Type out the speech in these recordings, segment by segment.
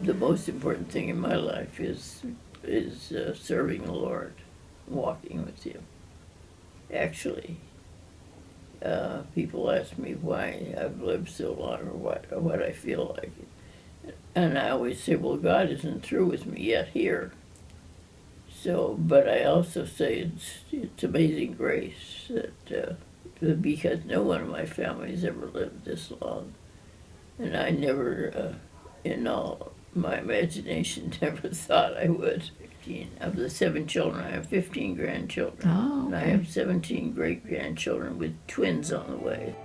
the most important thing in my life is serving the Lord, walking with Him. Actually, people ask me why I've lived so long or what I feel like. And I always say, well, God isn't through with me yet here. So, but I also say it's amazing grace that because no one in my family has ever lived this long. And I never, in all my imagination, never thought I would. Of the 7 children, I have 15 grandchildren. Oh, And I okay. have 17 great-grandchildren with twins on the way.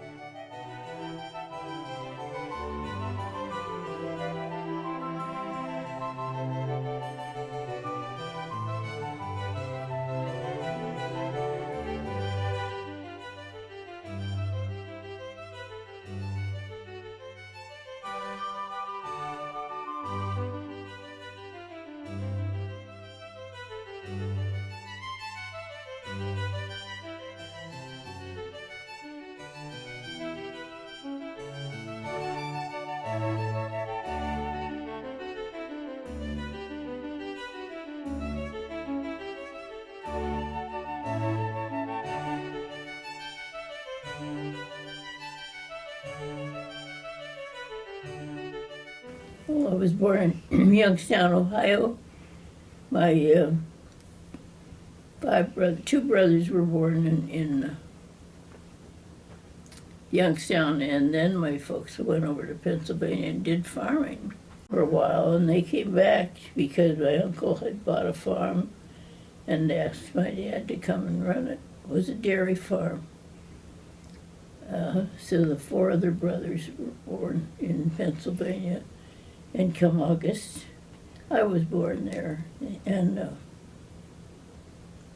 Well, I was born in Youngstown, Ohio. My two brothers were born in Youngstown, and then my folks went over to Pennsylvania and did farming for a while, and they came back because my uncle had bought a farm and asked my dad to come and run it. It was a dairy farm. So the 4 other brothers were born in Pennsylvania, and come August, I was born there. And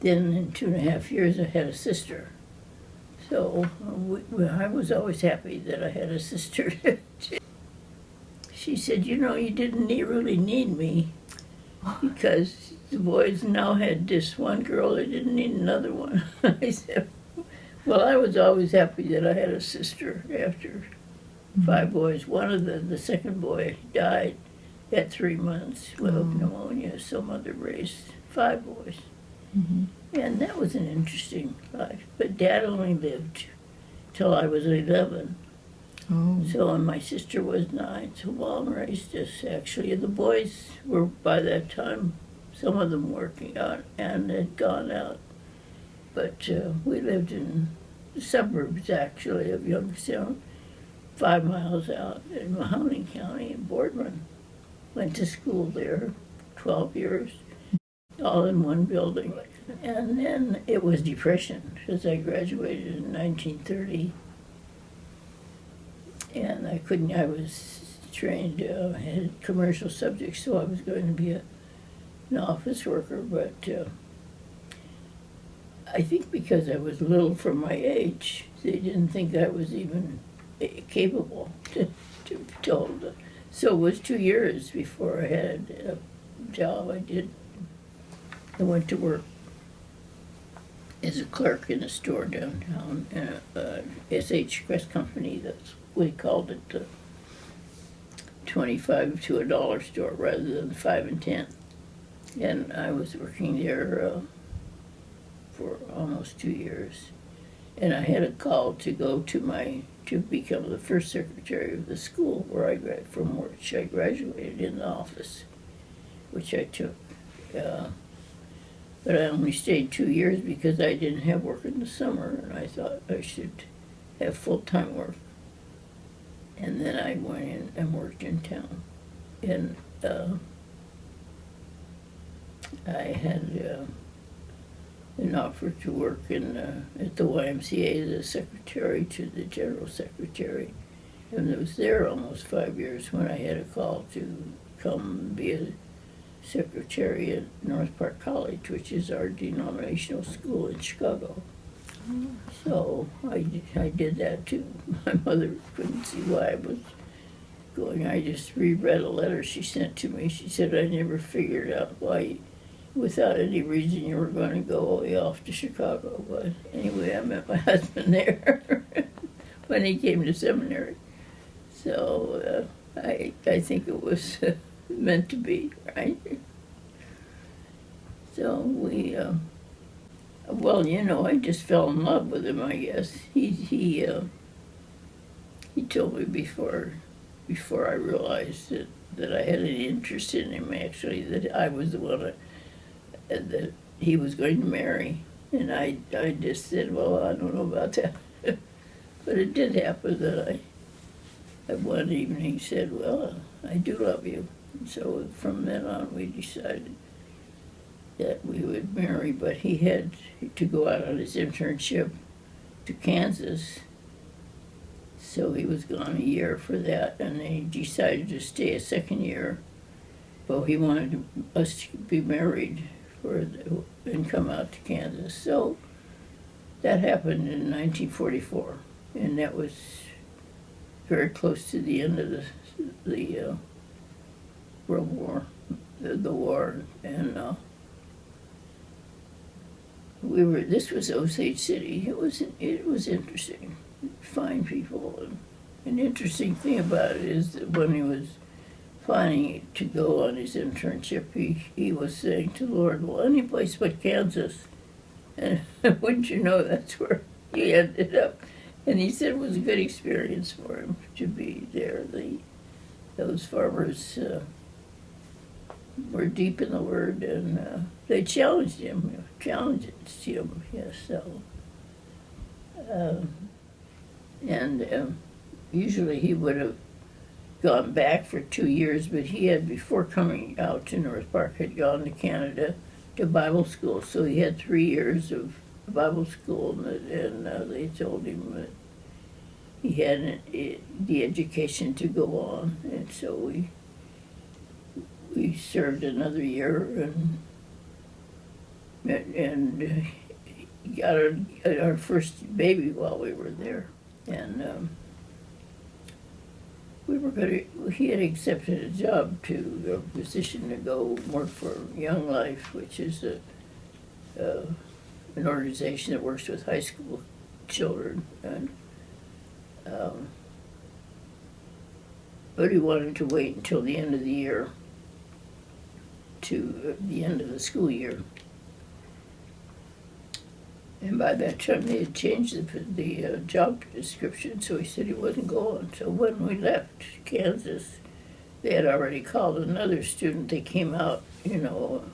then in 2.5 years, I had a sister. So I was always happy that I had a sister. She said, you know, you didn't really need me because the boys now had just one girl, they didn't need another one. I said, well, I was always happy that I had a sister after 5 boys. One of the second boy died at 3 months of pneumonia, so mother raised 5 boys. And that was an interesting life. But Dad only lived till I was 11. Oh. So, and my sister was 9, so Mom raised us, actually. The boys were, by that time, some of them working out and had gone out. But we lived in the suburbs, actually, of Youngstown, 5 miles out in Mahoning County in Boardman. Went to school there 12 years, all in one building. And then it was Depression, because I graduated in 1930. And I was trained, had commercial subjects, so I was going to be an office worker, but I think because I was little for my age, they didn't think I was even capable to be told. So it was 2 years before I had a job. I went to work as a clerk in a store downtown, in a SH Press Company. We called it the 25 to $1 store rather than 5 and 10. And I was working there for almost 2 years. And I had a call to go to become the first secretary of the school from which I graduated in the office, which I took. But I only stayed 2 years because I didn't have work in the summer, and I thought I should have full-time work. And then I went in and worked in town. And I had an offer to work at the YMCA as a secretary to the general secretary. And I was there almost 5 years when I had a call to come be a secretary at North Park College, which is our denominational school in Chicago. So I did that too. My mother couldn't see why I was going. I just reread a letter she sent to me. She said I never figured out why, without any reason, you were going to go all the way off to Chicago. But anyway, I met my husband there when he came to seminary. So I think it was meant to be, right? So we, well, you know, I just fell in love with him, I guess. He told me before I realized that I had an interest in him, actually, that I was the one that he was going to marry. And I just said, well, I don't know about that. But it did happen that one evening said, well, I do love you. And so from then on, we decided that we would marry, but he had to go out on his internship to Kansas. So he was gone a year for that, and he decided to stay a second year. But he wanted us to be married and come out to Kansas. So that happened in 1944, and that was very close to the end of the World War, the war, and this was Osage City. It was interesting, fine people, and an interesting thing about it is that when he was planning to go on his internship, he was saying to the Lord, well, any place but Kansas. And wouldn't you know, that's where he ended up. And he said it was a good experience for him to be there. Those farmers were deep in the Word, and they challenged him. Yes. So, and usually he would have gone back for 2 years, but he had, before coming out to North Park, had gone to Canada to Bible school. So he had 3 years of Bible school, and they told him that he had the education to go on, and so we served another year and got our first baby while we were there, and he had accepted a job a position to go work for Young Life, which is an organization that works with high school children, and but he wanted to wait until the end of the year, to the end of the school year. And by that time, they had changed the job description, so he said he wasn't going. So when we left Kansas, they had already called another student. They came out, you know,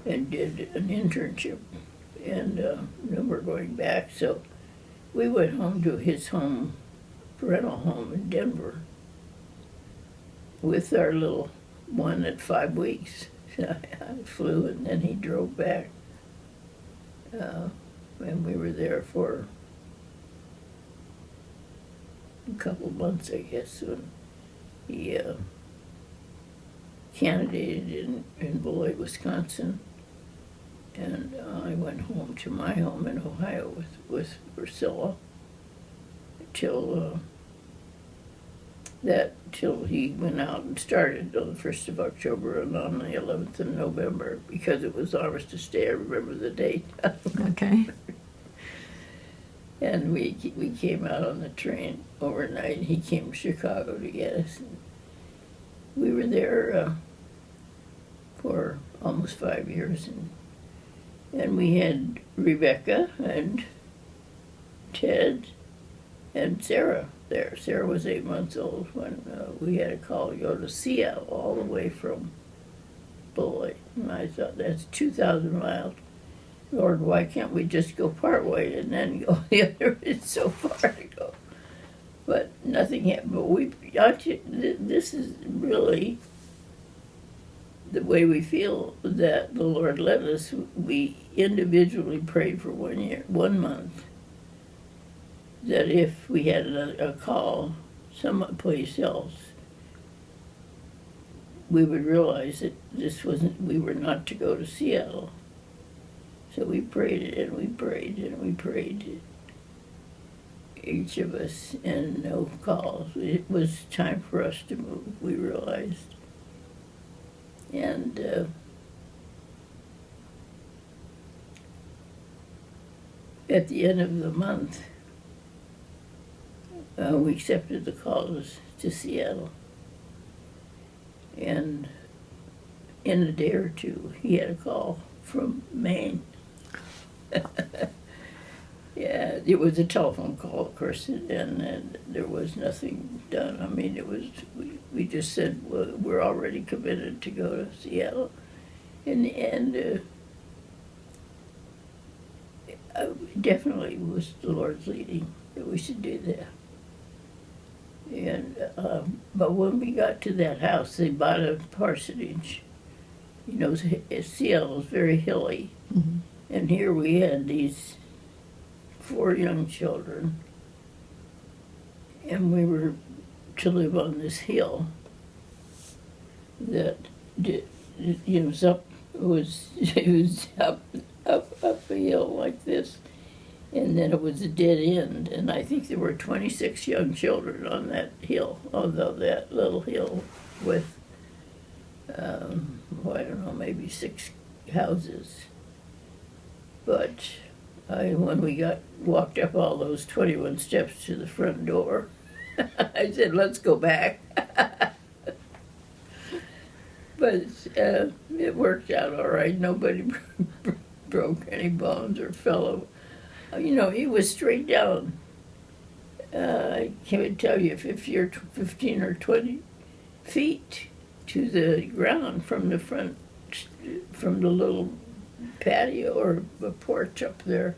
and did an internship, and then we're going back. So we went home to his parental home in Denver, with our little one at 5 weeks. I flew, and then he drove back. And we were there for a couple months, I guess, when he candidated in Beloit, Wisconsin. And I went home to my home in Ohio with Priscilla till he went out and started on the 1st of October and on the 11th of November, because it was Armistice Day. I remember the date. Okay. And we came out on the train overnight. He came to Chicago to get us. And we were there for almost 5 years, and we had Rebecca and Ted and Sarah there. Sarah was 8 months old when we had a call to go to Seattle, all the way from Beloit. And I thought, that's 2,000 miles. Lord, why can't we just go part way and then go the other? It's so far to go. But nothing happened. But this is really the way we feel that the Lord led us. We individually prayed for 1 month, that if we had a call someplace else, we would realize that we were not to go to Seattle. So we prayed and we prayed and we prayed, each of us, and no calls. It was time for us to move, we realized. And at the end of the month, we accepted the call to Seattle. in a day or two, he had a call from Maine. Yeah, it was a telephone call, of course, and there was nothing done. I mean, we just said, well, we're already committed to go to Seattle. In the end, definitely was the Lord's leading that we should do that. And but when we got to that house, they bought a parsonage. You know, Seattle is very hilly, Mm-hmm. and here we had these 4 young children, and we were to live on this hill that did, you know, it was up a hill like this, and then it was a dead end, and I think there were 26 young children on that hill, although that little hill with, well, I don't know, maybe 6 houses. But when we walked up all those 21 steps to the front door, I said, let's go back. But it worked out all right. Nobody broke any bones or fell over. You know, he was straight down. I can't tell you if you're 15 or 20 feet to the ground from the front, from the little patio or a porch up there.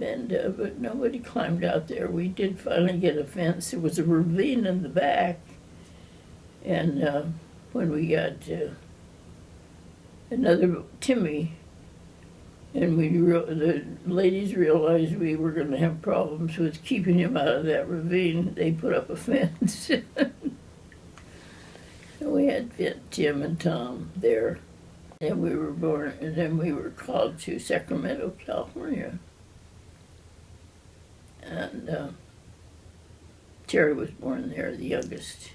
And but nobody climbed out there. We did finally get a fence. There was a ravine in the back, and when we got another Timmy, and the ladies realized we were going to have problems with keeping him out of that ravine, they put up a fence. And we had Tim and Tom there. And we were born, and then we were called to Sacramento, California. And Terry was born there, the youngest.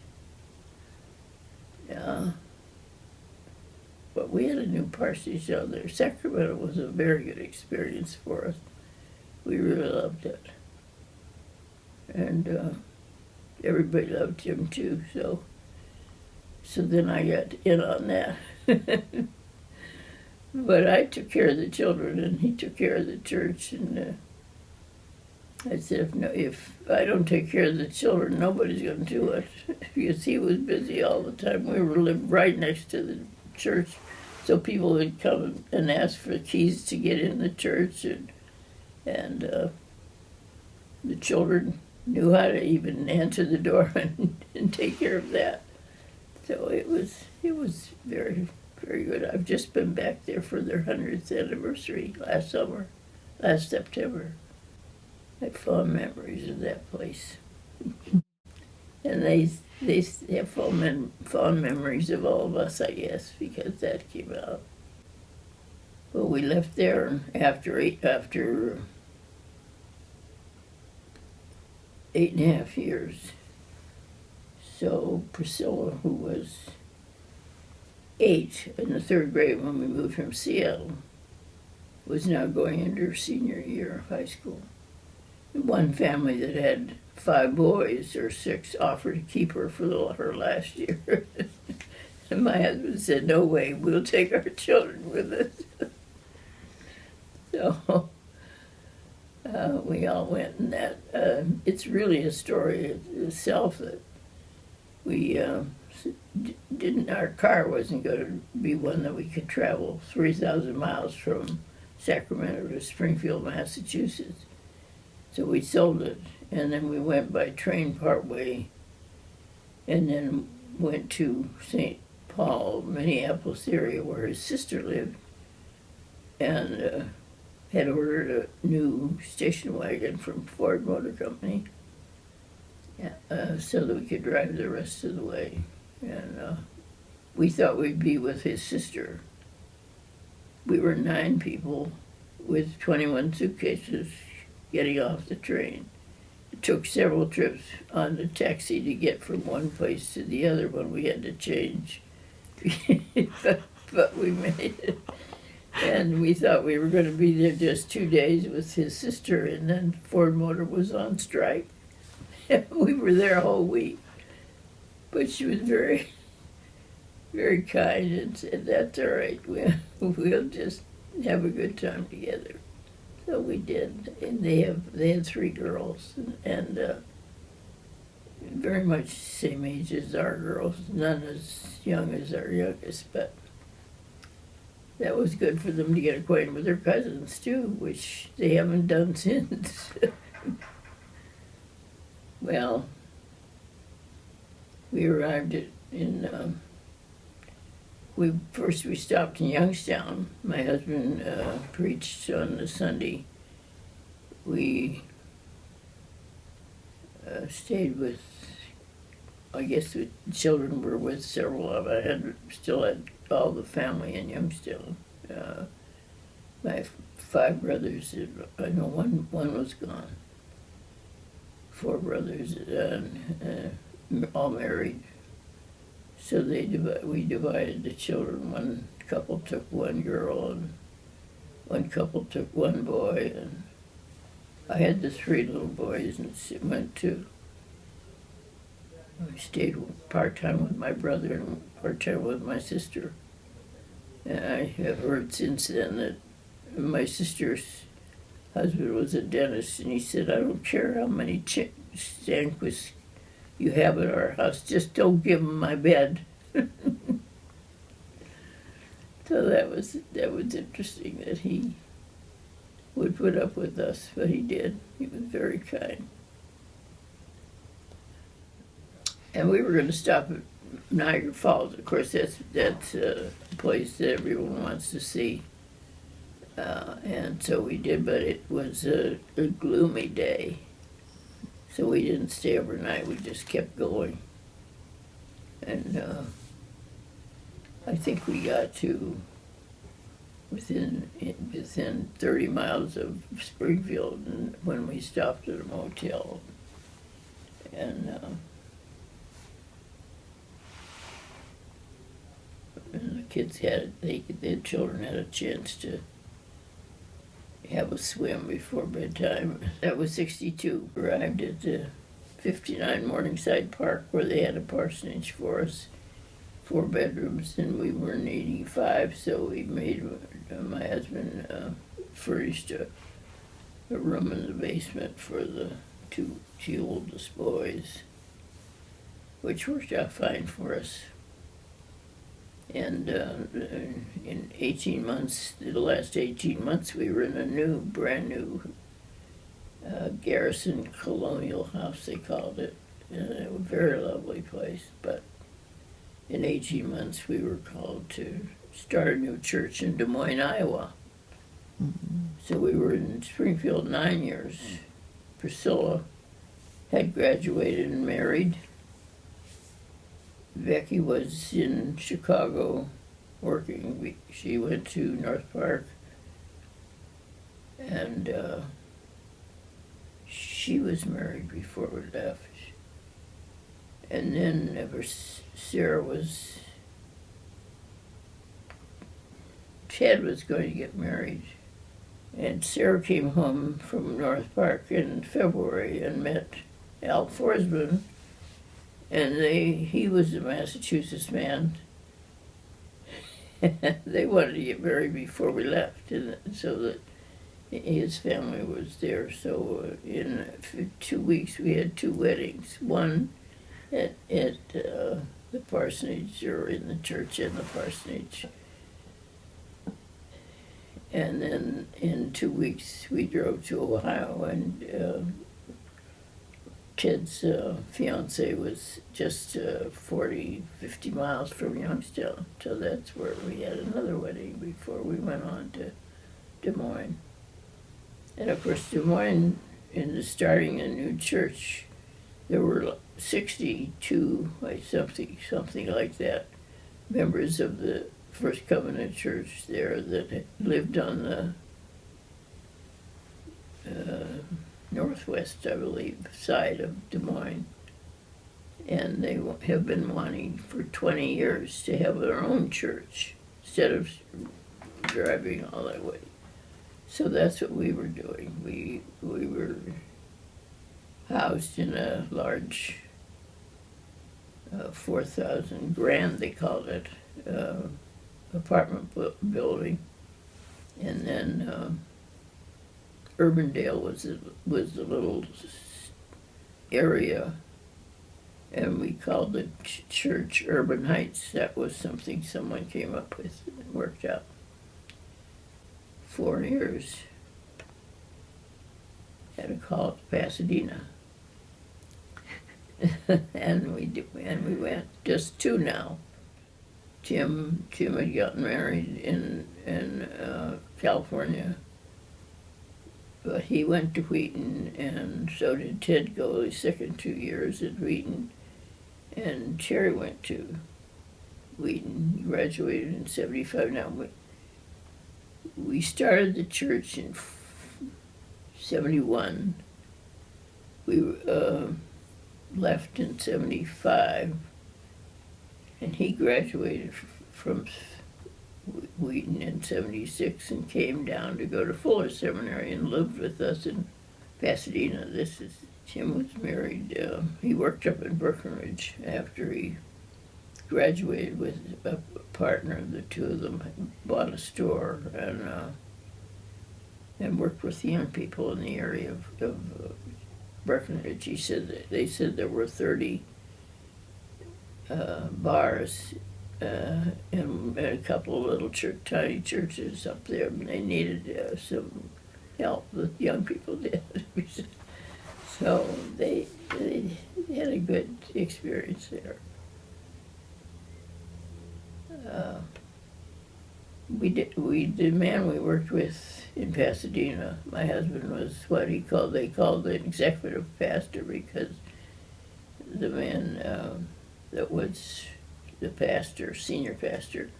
But we had a new parsonage down there. Sacramento was a very good experience for us. We really loved it. And everybody loved him too, so then I got in on that. But I took care of the children, and he took care of the church. And I said, if I don't take care of the children, nobody's going to do it. Because he was busy all the time. We lived right next to the church, so people would come and ask for keys to get in the church, and the children knew how to even answer the door and take care of that. So it was very, very good. I've just been back there for their 100th anniversary last September. I have fond memories of that place. And they have fond memories of all of us, I guess, because that came out. Well, we left there after 8.5 years. So Priscilla, who was 8 in the 3rd grade when we moved from Seattle, was now going into her senior year of high school. One family that had 5 boys or 6 offered to keep her for her last year. And my husband said, no way, we'll take our children with us. So we all went, and that it's really a story itself that we didn't, our car wasn't going to be one that we could travel 3,000 miles from Sacramento to Springfield, Massachusetts. So we sold it, and then we went by train partway, and then went to St. Paul, Minneapolis area where his sister lived, and had ordered a new station wagon from Ford Motor Company, so that we could drive the rest of the way. And we thought we'd be with his sister. We were 9 people with 21 suitcases getting off the train. It took several trips on the taxi to get from one place to the other when we had to change. But we made it. And we thought we were going to be there just 2 days with his sister, and then Ford Motor was on strike. We were there a whole week. But she was very, very kind and said, "That's all right. We'll just have a good time together." So we did, and they had three girls, and very much the same age as our girls, none as young as our youngest, but that was good for them to get acquainted with their cousins too, which they haven't done since. Well, we arrived we stopped in Youngstown. My husband preached on the Sunday. We stayed with, I guess the children were with several of them. Still had all the family in Youngstown. My five brothers, I know one was gone. Four brothers, all married. So we divided the children. One couple took one girl, and one couple took one boy, and I had the three little boys, and I stayed part-time with my brother and part-time with my sister. And I have heard since then that my sister's husband was a dentist, and he said, "I don't care how many Stanquist you have at our house, just don't give them my bed." So that was interesting that he would put up with us, but he did. He was very kind. And we were going to stop at Niagara Falls. Of course, that's a place that everyone wants to see. And so we did, but it was a gloomy day. So we didn't stay overnight, we just kept going. And I think we got to within 30 miles of Springfield when we stopped at a motel. And the kids the children had a chance to have a swim before bedtime. That was 62. Arrived at the 59 Morningside Park where they had a parsonage for us, 4 bedrooms, and we were in 85, so we made, my husband furnished a room in the basement for the two oldest boys, which worked out fine for us. And in 18 months, the last 18 months, we were in a brand new garrison colonial house, they called it. A very lovely place, but in 18 months, we were called to start a new church in Des Moines, Iowa. Mm-hmm. So we were in Springfield 9 years. Priscilla had graduated and married. Becky was in Chicago working. She went to North Park, and she was married before we left. And then Ted was going to get married. And Sarah came home from North Park in February and met Al Forsman. And he was a Massachusetts man. They wanted to get married before we left, and so that his family was there. So in 2 weeks we had 2 weddings. One at the parsonage, or in the church and the parsonage. And then in 2 weeks we drove to Ohio, and Ted's fiance was just 40, 50 miles from Youngstown. So that's where we had another wedding before we went on to Des Moines. And of course, Des Moines, in starting a new church, there were 62, something like that, members of the First Covenant Church there that lived on the northwest, I believe, side of Des Moines. And they have been wanting for 20 years to have their own church instead of driving all that way. So that's what we were doing. We were housed in a large 4,000 grand, they called it, apartment building. And then Urbandale was the little area, and we called the church Urban Heights. That was something someone came up with and worked out. 4 years. Had to call it Pasadena. and we went, just 2 now. Jim had gotten married in California, but he went to Wheaton, and so did Ted go his second 2 years at Wheaton, and Terry went to Wheaton. He graduated in 75. Now, we started the church in 71. We left in 75. And he graduated from Wheaton in 76 and came down to go to Fuller Seminary and lived with us in Pasadena. Jim was married. He worked up in Breckenridge after he graduated with a partner. The 2 of them bought a store and worked with the young people in the area of Breckenridge. They said there were 30 bars and a couple of little tiny churches up there, and they needed some help. The young people did. So they had a good experience there. The man we worked with in Pasadena, my husband was what they called the executive pastor, because the man that was the pastor, senior pastor,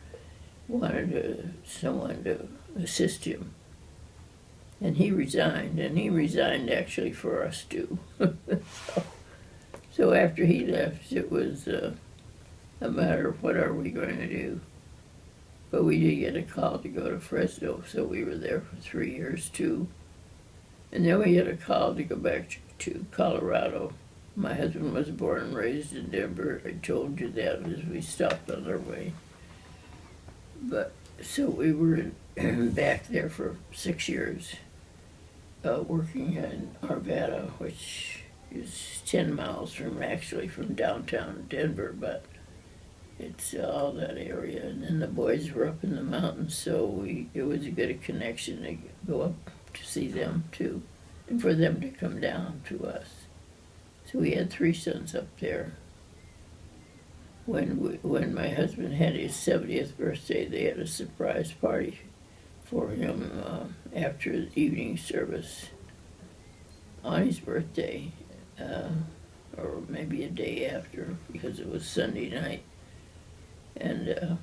wanted someone to assist him. And he resigned actually for us too. So after he left, it was a matter of what are we going to do. But we did get a call to go to Fresno, so we were there for 3 years too. And then we get a call to go back to Colorado. My husband was born and raised in Denver. I told you that as we stopped on our way. But so we were back there for 6 years, working in Arvada, which is 10 miles from downtown Denver, but it's all that area. And then the boys were up in the mountains, so it was a good connection to go up to see them too, and for them to come down to us. So we had 3 sons up there. When my husband had his 70th birthday, they had a surprise party for him after the evening service on his birthday, or maybe a day after, because it was Sunday night. And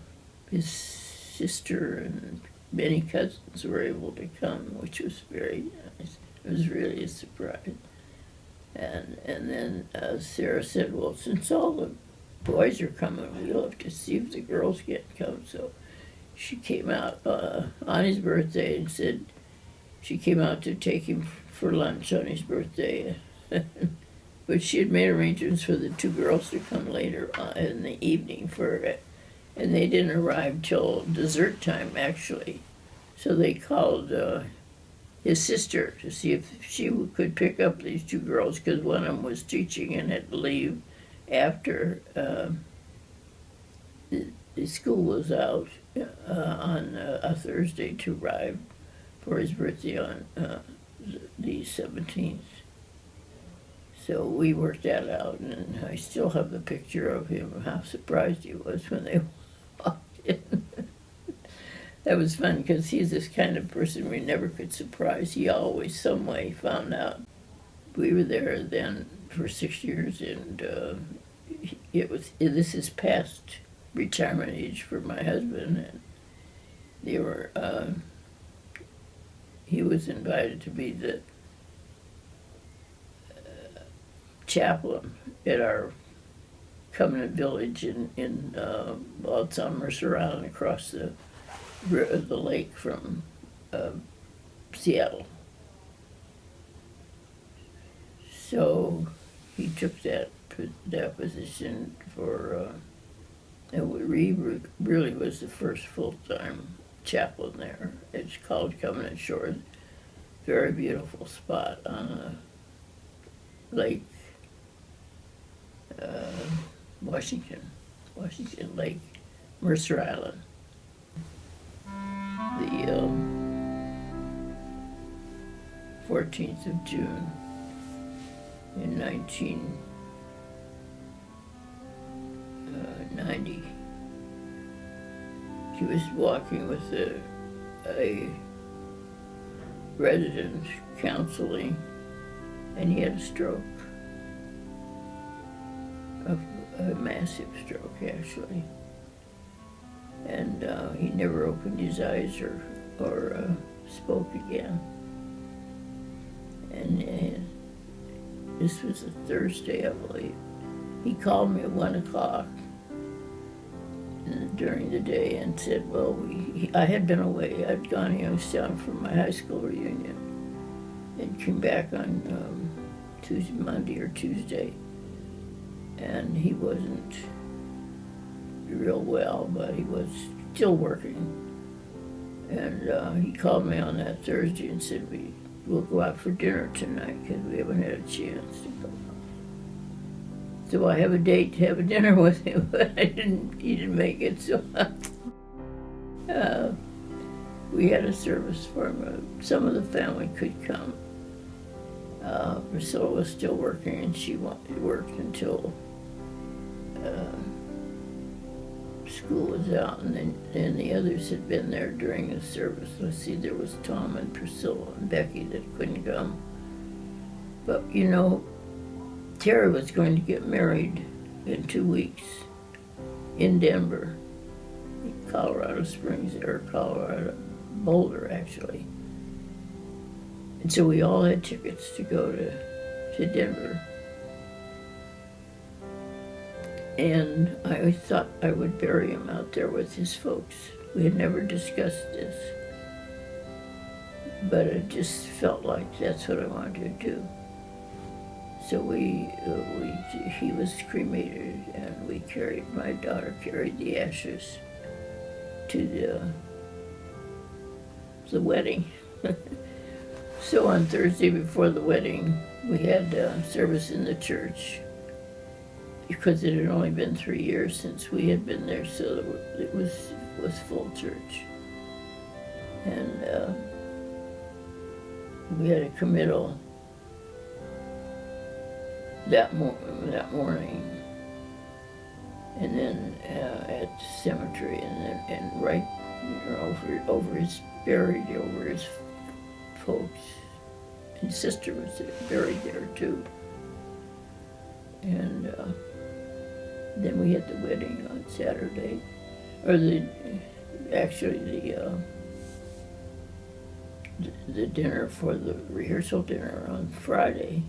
his sister and many cousins were able to come, which was very nice. It was really a surprise. And then Sarah said, well, since all the boys are coming, we'll have to see if the girls can come. So she came out on his birthday and said she came out to take him for lunch on his birthday. But she had made arrangements for the 2 girls to come later in the evening for it. And they didn't arrive till dessert time, actually. So they called his sister to see if she could pick up these 2 girls, because one of them was teaching and had to leave after the school was out on a Thursday to arrive for his birthday on the 17th. So we worked that out, and I still have the picture of him, how surprised he was when they walked in. That was fun, because he's this kind of person we never could surprise. He always, some way, found out. We were there then for 6 years, and this is past retirement age for my husband, and he was invited to be the chaplain at our Covenant Village in it's on Mercer Island, across the lake from Seattle. So he took that that position for, and we really was the first full-time chaplain there. It's called Covenant Shores. Very beautiful spot on a lake, Washington Lake, Mercer Island. The 14th of June in 1990. He was walking with a resident counseling, and he had a stroke, a massive stroke actually, and he never opened his eyes or spoke again. And this was a Thursday, I believe. He called me at 1 o'clock during the day and said, well, I had been away. I'd gone to Youngstown for my high school reunion and came back on Monday or Tuesday. And he wasn't real well, but he was still working. And he called me on that Thursday and said, we'll go out for dinner tonight because we haven't had a chance to go. So I have a date to have a dinner with him, but he didn't make it, so we had a service for him. Some of the family could come. Priscilla was still working, and she worked until school was out, and then the others had been there during the service. Let's see, there was Tom and Priscilla and Becky that couldn't come. But you know, Terry was going to get married in 2 weeks in Denver, Colorado Springs, or Boulder actually. And so we all had tickets to go to Denver. And I always thought I would bury him out there with his folks. We had never discussed this, but it just felt like that's what I wanted to do. So he was cremated, and my daughter carried the ashes to the wedding. So on Thursday before the wedding, we had service in the church, because it had only been 3 years since we had been there, so it was full church. And we had a committal that morning, and then at the cemetery, and right over his folks. His sister was buried there too. And then we had the wedding on Saturday, or the dinner for the rehearsal dinner on Friday,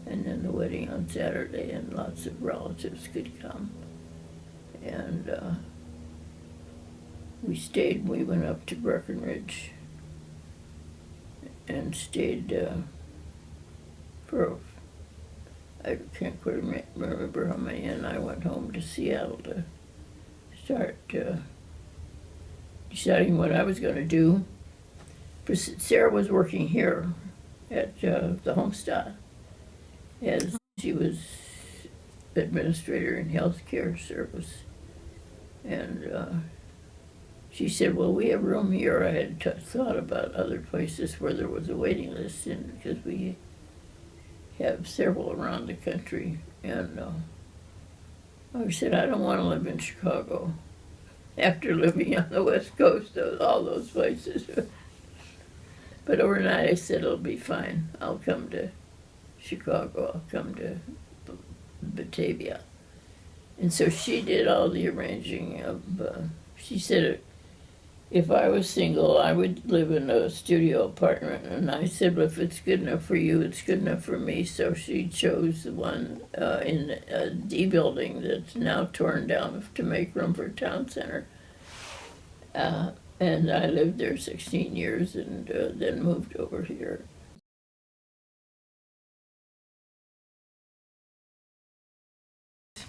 and then the wedding on Saturday, and lots of relatives could come. And we went up to Breckenridge and stayed for, I can't quite remember how many, and I went home to Seattle to start deciding what I was going to do. Sarah was working here at the Homestead, as she was administrator in healthcare service. And she said, well, we have room here. I had thought about other places where there was a waiting list, because we have several around the country. And I said, I don't want to live in Chicago after living on the West Coast, all those places. But overnight I said, it'll be fine. I'll come to Chicago. I'll come to Batavia. And so she did all the arranging of, she said, if I was single, I would live in a studio apartment. And I said, well, if it's good enough for you, it's good enough for me. So she chose the one in a D building that's now torn down to make room for a town center. And I lived there 16 years and then moved over here.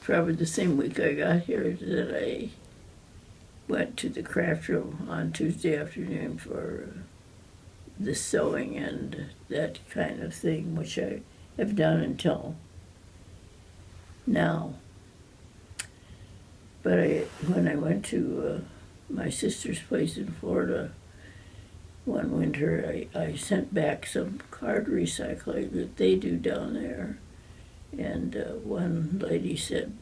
probably the same week I got here that I went to the craft room on Tuesday afternoon for the sewing and that kind of thing, which I have done until now. But when I went to my sister's place in Florida one winter, I sent back some card recycling that they do down there. And one lady said,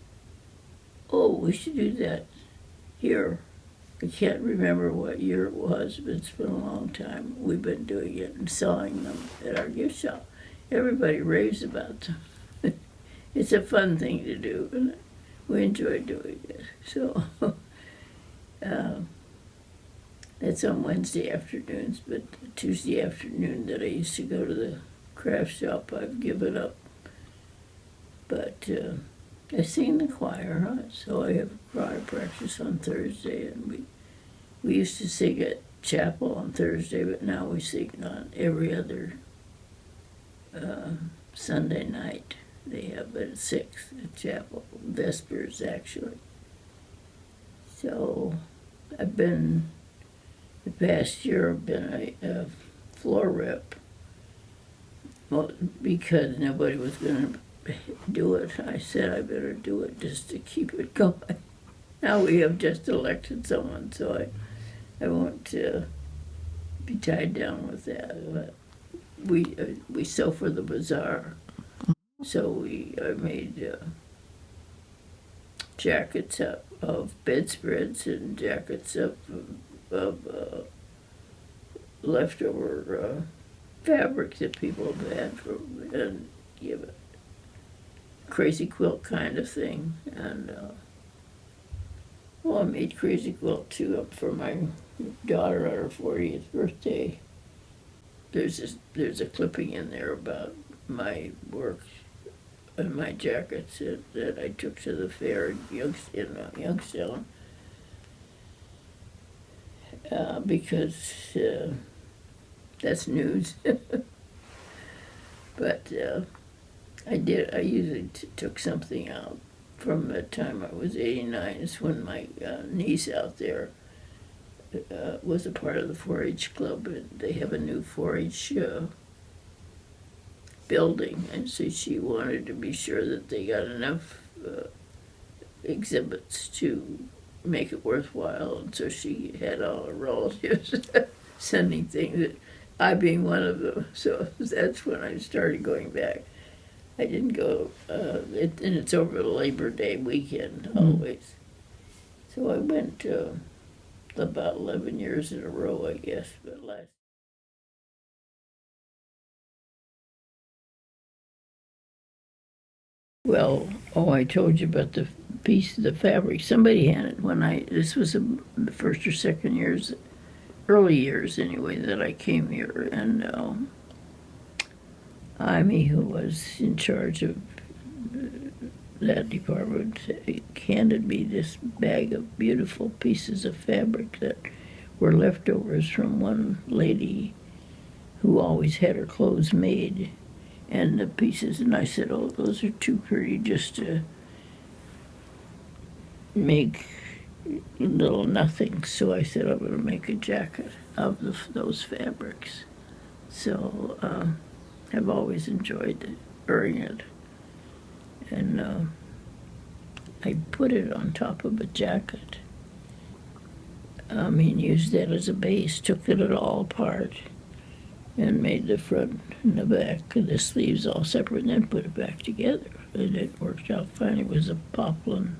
"Oh, we should do that here." I can't remember what year it was, but it's been a long time. We've been doing it and selling them at our gift shop. Everybody raves about them. It's a fun thing to do, and we enjoy doing it. So it's on Wednesday afternoons, but Tuesday afternoon that I used to go to the craft shop, I've given up. But I sing in the choir, huh? So I have choir practice on Thursday, and we used to sing at chapel on Thursday, but now we sing on every other Sunday night. They have it at 6 at chapel, Vespers actually. So I've been, the past year I've been a floor rep. Well, because nobody was going to do it. I said I better do it just to keep it going. Now we have just elected someone, so I won't be tied down with that. But we sew for the bazaar, so I made jackets up of bedspreads and jackets of leftover fabric that people have had from, and give it crazy quilt kind of thing. And well, I made crazy quilt too up for my daughter on her 40th birthday. There's a clipping in there about my work and my jackets that I took to the fair in Youngstown, because that's news. But I usually took something out from the time I was 89. It's when my niece out there was a part of the 4-H club, and they have a new 4-H building, and so she wanted to be sure that they got enough exhibits to make it worthwhile, and so she had all her relatives sending things, I being one of them. So that's when I started going back. I didn't go, and it's over Labor Day weekend always. So I went about 11 years in a row, I guess, but last. Well, I told you about the piece of the fabric. Somebody had it this was the first or second years, early years anyway, that I came here, and Amy, who was in charge of that department, handed me this bag of beautiful pieces of fabric that were leftovers from one lady who always had her clothes made, and the pieces, and I said, "Oh, those are too pretty just to make little nothings." So I said, "I'm going to make a jacket of those fabrics." So I've always enjoyed wearing it, and I put it on top of a jacket. Used that as a base, took it all apart, and made the front and the back and the sleeves all separate, and then put it back together. And it worked out fine. It was a poplin,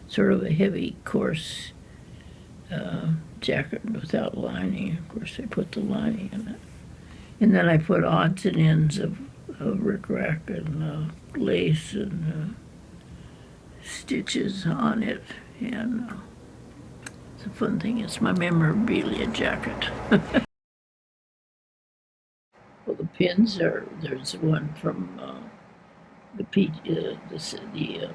sort of a heavy, coarse jacket without lining. Of course, I put the lining in it. And then I put odds and ends of rickrack and lace and stitches on it. And it's a fun thing. It's my memorabilia jacket. Well, the pins there's one from the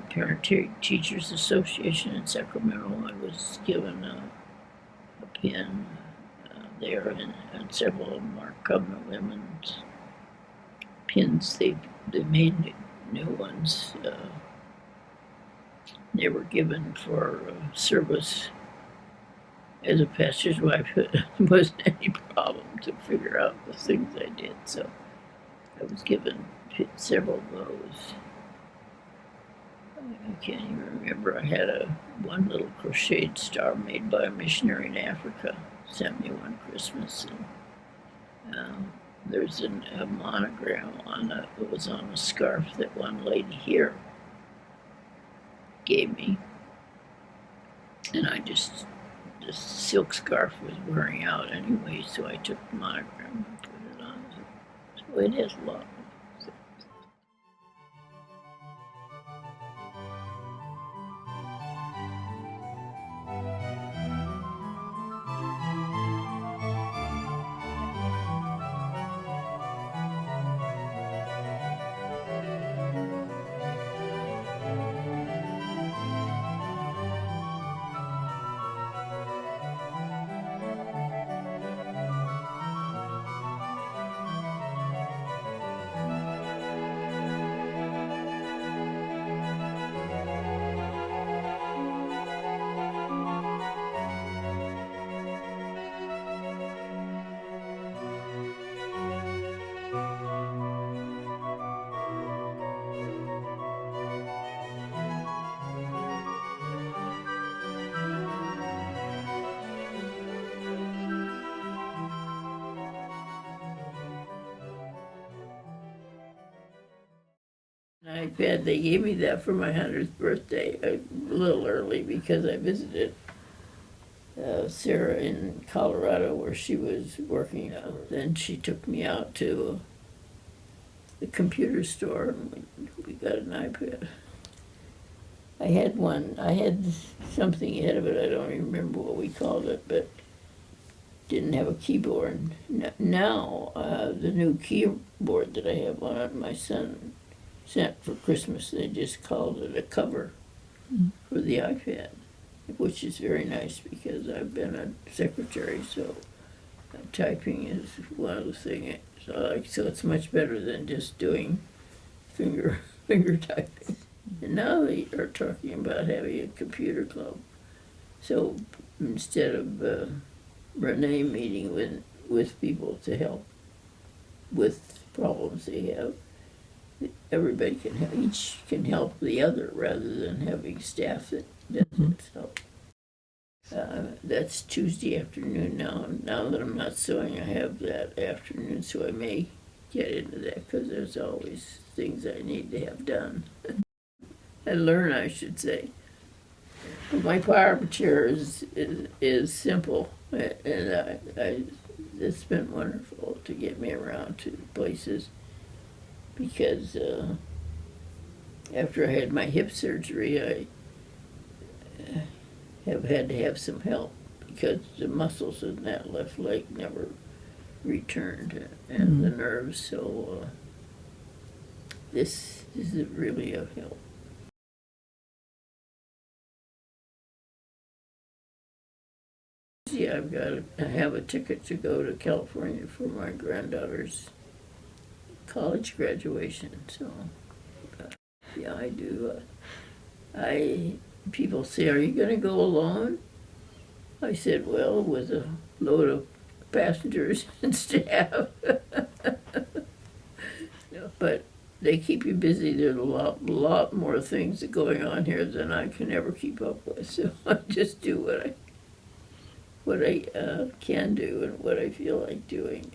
Parent Teachers Association in Sacramento. I was given a pin there, and several of them are Covenant Women's pins. They made new ones They were given for service as a pastor's wife. It wasn't any problem to figure out the things I did, so I was given several of those. I can't even remember. I had one little crocheted star made by a missionary in Africa. Sent me one Christmas, and there's a monogram on it was on a scarf that one lady here gave me, and this silk scarf was wearing out anyway, so I took the monogram and put it on. So it has a lot. An iPad, they gave me that for my 100th birthday, a little early because I visited Sarah in Colorado where she was working out. Then she took me out to the computer store and we got an iPad. I had something ahead of it, I don't even remember what we called it, but didn't have a keyboard. Now, the new keyboard that I have on it, my son sent for Christmas, they just called it a cover for the iPad, which is very nice because I've been a secretary, so typing is one of the things I like. So it's much better than just doing finger typing. And now they are talking about having a computer club. So instead of Renee meeting with people to help with problems they have, everybody each can help the other rather than having staff that doesn't help. That's Tuesday afternoon now. Now that I'm not sewing, I have that afternoon, so I may get into that because there's always things I need to have done. And learn, I should say. My power chair is simple, and it's been wonderful to get me around to places because after I had my hip surgery, I have had to have some help because the muscles in that left leg never returned and the nerves, so this is really a help. Yeah, I have a ticket to go to California for my granddaughter's college graduation, so yeah, I do. People say, "Are you going to go alone?" I said, "Well, with a load of passengers and staff." But they keep you busy. There's a lot more things going on here than I can ever keep up with. So I just do what I can do and what I feel like doing.